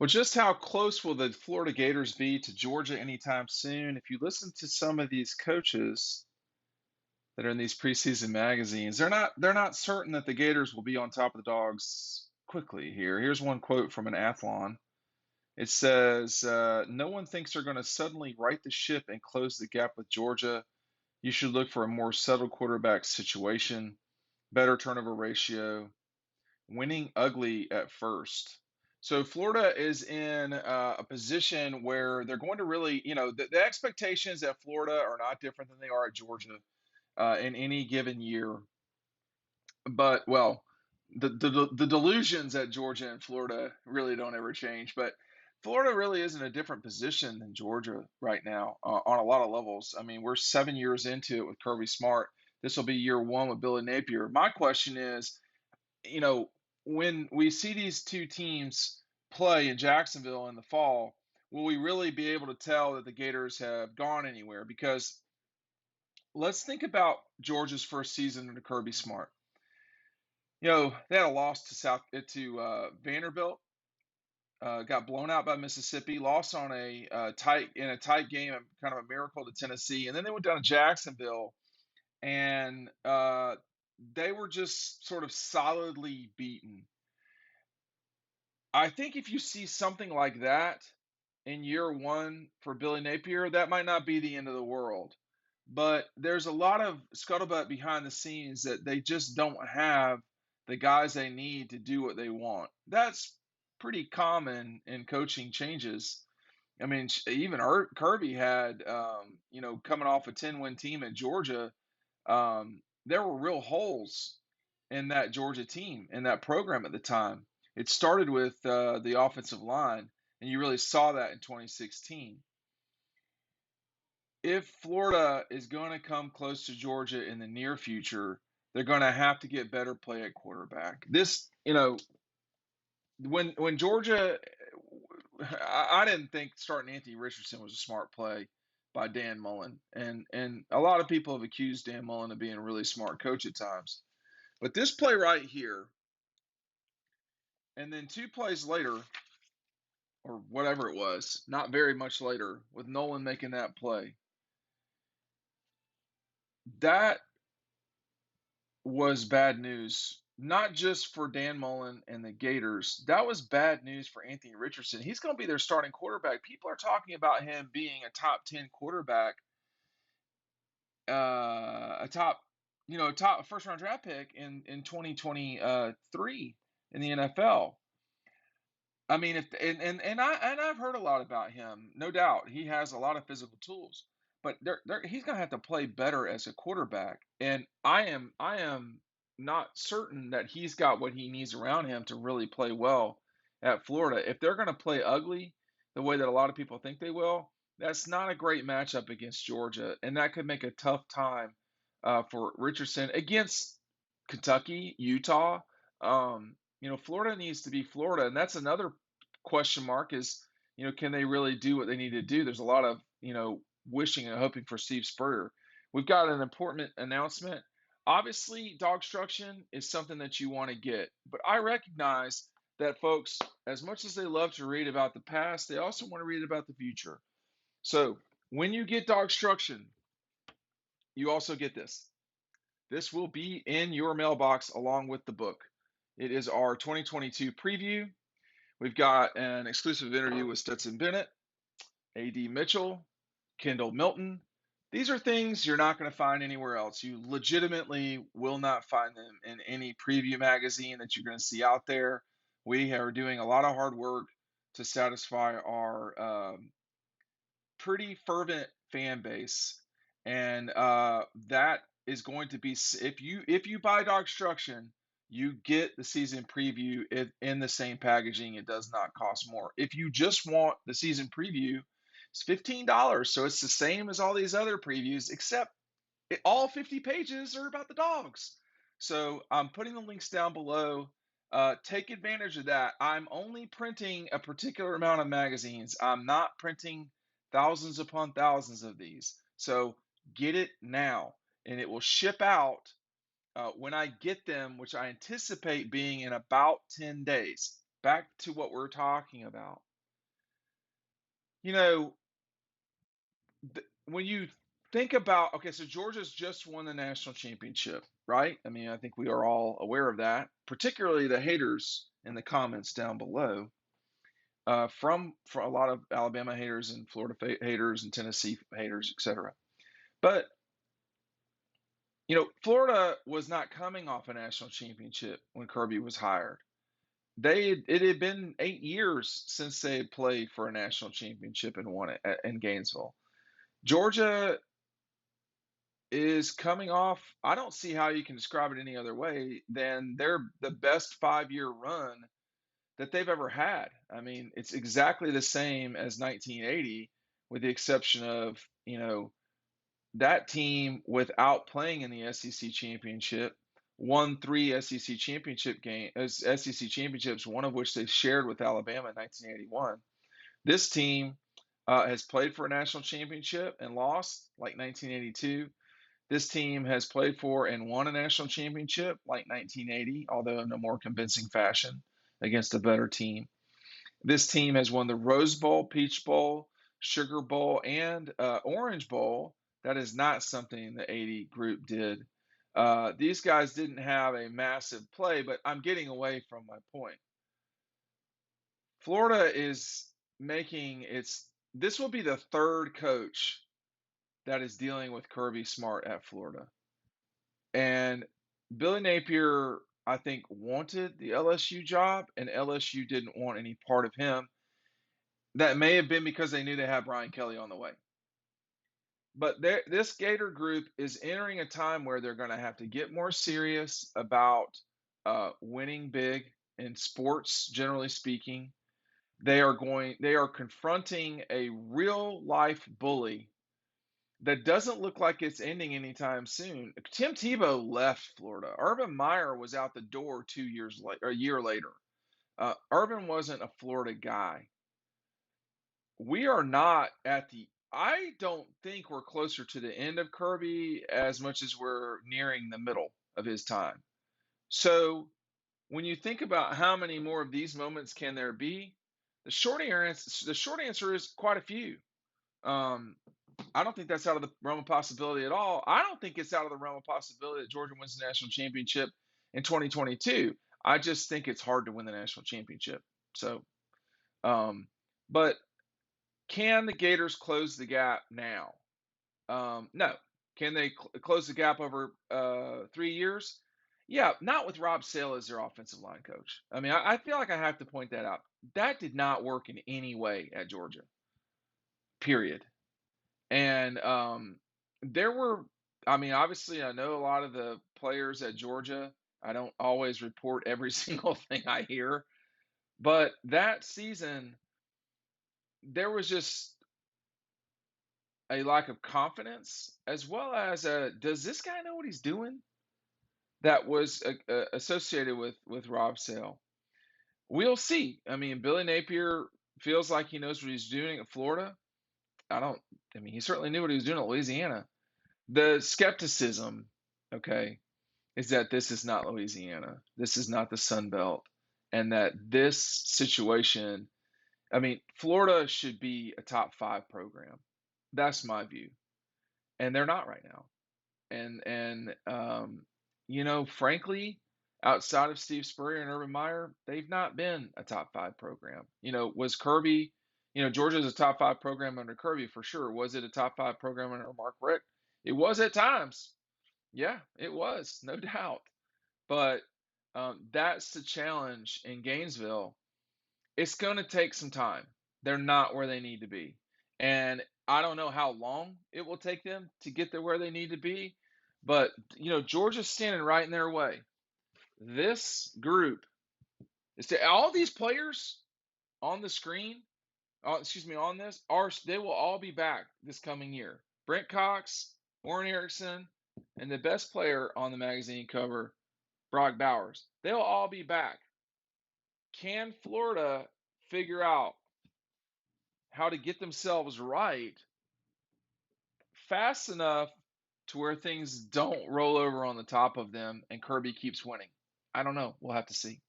Well, just how close will the Florida Gators be to Georgia anytime soon? If you listen to some of these coaches that are in these preseason magazines, they're not certain that the Gators will be on top of the Dogs quickly here. Here's one quote from an athlon. It says, "No one thinks they're going to suddenly right the ship and close the gap with Georgia. You should look for a more settled quarterback situation, better turnover ratio, winning ugly at first." So Florida is in a position where they're going to really, the expectations at Florida are not different than they are at Georgia in any given year. But well, the delusions at Georgia and Florida really don't ever change. But Florida really is in a different position than Georgia right now on a lot of levels. I mean, we're 7 years into it with Kirby Smart. This will be year one with Billy Napier. My question is, you know, when we see these two teams play in Jacksonville in the fall, will we really be able to tell that the Gators have gone anywhere? Because let's think about Georgia's first season under Kirby Smart. They had a loss to Vanderbilt, got blown out by Mississippi, lost on a tight game, kind of a miracle to Tennessee, and then they went down to Jacksonville, and they were just sort of solidly beaten. I think if you see something like that in year one for Billy Napier, that might not be the end of the world. But there's a lot of scuttlebutt behind the scenes that they just don't have the guys they need to do what they want. That's pretty common in coaching changes. I mean, even Kirby had, coming off a 10-win team at Georgia, there were real holes in that Georgia team, in that program at the time. It started with the offensive line, and you really saw that in 2016. If Florida is going to come close to Georgia in the near future, they're going to have to get better play at quarterback. When Georgia, I didn't think starting Anthony Richardson was a smart play by Dan Mullen, and a lot of people have accused Dan Mullen of being a really smart coach at times. But this play right here, and then 2 plays later, or whatever it was, not very much later, with Nolan making that play, that was bad news, not just for Dan Mullen and the Gators. That was bad news for Anthony Richardson. He's going to be their starting quarterback. People are talking about him being a top 10 quarterback, top first round draft pick in 2023 in the NFL. I mean, I've heard a lot about him. No doubt, he has a lot of physical tools, but he's going to have to play better as a quarterback. And I am not certain that he's got what he needs around him to really play well at Florida. If they're going to play ugly the way that a lot of people think they will, that's not a great matchup against Georgia, and that could make a tough time for Richardson against Kentucky, Utah. Florida needs to be Florida, and that's another question mark is, can they really do what they need to do? There's a lot of, wishing and hoping for Steve Spurrier. We've got an important announcement. Obviously, DAWGSTRUCTION is something that you want to get, but I recognize that folks, as much as they love to read about the past, they also want to read about the future. So when you get DAWGSTRUCTION, you also get this. This will be in your mailbox along with the book. It is our 2022 preview. We've got an exclusive interview with Stetson Bennett, A.D. Mitchell, Kendall Milton. These are things you're not going to find anywhere else. You legitimately will not find them in any preview magazine that you're going to see out there. We are doing a lot of hard work to satisfy our pretty fervent fan base, and that is going to be, if you buy DAWGSTRUCTION, you get the season preview in the same packaging. It does not cost more. If you just want the season preview, it's $15. So it's the same as all these other previews, except all 50 pages are about the Dogs. So I'm putting the links down below. Take advantage of that. I'm only printing a particular amount of magazines. I'm not printing thousands upon thousands of these. So get it now, and it will ship out when I get them, which I anticipate being in about 10 days. Back to what we're talking about. You know, when you think about, okay, so Georgia's just won the national championship, right? I mean, I think we are all aware of that, particularly the haters in the comments down below, from a lot of Alabama haters and Florida haters and Tennessee haters, etc. But Florida was not coming off a national championship when Kirby was hired. It had been 8 years since they had played for a national championship and won it in Gainesville. Georgia is coming off. I don't see how you can describe it any other way than they're the best 5-year run that they've ever had. I mean, it's exactly the same as 1980, with the exception of, that team, without playing in the SEC championship, won 3 SEC championships, one of which they shared with Alabama in 1981. This team has played for a national championship and lost, like 1982. This team has played for and won a national championship like 1980, although in a more convincing fashion against a better team. This team has won the Rose Bowl, Peach Bowl, Sugar Bowl, and Orange Bowl. That is not something the 80 group did. These guys didn't have a massive play, but I'm getting away from my point. Florida is this will be the third coach that is dealing with Kirby Smart at Florida. And Billy Napier, I think, wanted the LSU job, and LSU didn't want any part of him. That may have been because they knew they had Brian Kelly on the way. But this Gator group is entering a time where they're going to have to get more serious about winning big in sports, generally speaking. They are confronting a real life bully that doesn't look like it's ending anytime soon. Tim Tebow left Florida. Urban Meyer was out the door 2 years later, a year later. Urban wasn't a Florida guy. We are not at the. I don't think we're closer to the end of Kirby as much as we're nearing the middle of his time. So when you think about how many more of these moments can there be, the short answer is quite a few. Um, I don't think that's out of the realm of possibility at all. I don't think it's out of the realm of possibility that Georgia wins the national championship in 2022. I just think it's hard to win the national championship. So, but can the Gators close the gap now? No. Can they close the gap over 3 years? Yeah, not with Rob Sale as their offensive line coach. I mean, I feel like I have to point that out. That did not work in any way at Georgia, period. And there were, I mean, obviously, I know a lot of the players at Georgia. I don't always report every single thing I hear, but that season, there was just a lack of confidence, as well as does this guy know what he's doing? That was associated with Rob Sale. We'll see. I mean, Billy Napier feels like he knows what he's doing at Florida. I don't. I mean, he certainly knew what he was doing at Louisiana. The skepticism, okay, is that this is not Louisiana. This is not the Sun Belt, and that this situation. I mean, Florida should be a top 5 program. That's my view, and they're not right now. And frankly, outside of Steve Spurrier and Urban Meyer, they've not been a top 5 program. Was Kirby? Georgia's a top 5 program under Kirby for sure. Was it a top 5 program under Mark Richt? It was at times. Yeah, it was, no doubt. But that's the challenge in Gainesville. It's going to take some time. They're not where they need to be. And I don't know how long it will take them to get to where they need to be. But, Georgia's standing right in their way. This group all these players on the screen, on this, they will all be back this coming year. Brent Cox, Warren Erickson, and the best player on the magazine cover, Brock Bowers. They'll all be back. Can Florida figure out how to get themselves right fast enough to where things don't roll over on the top of them and Kirby keeps winning? I don't know. We'll have to see.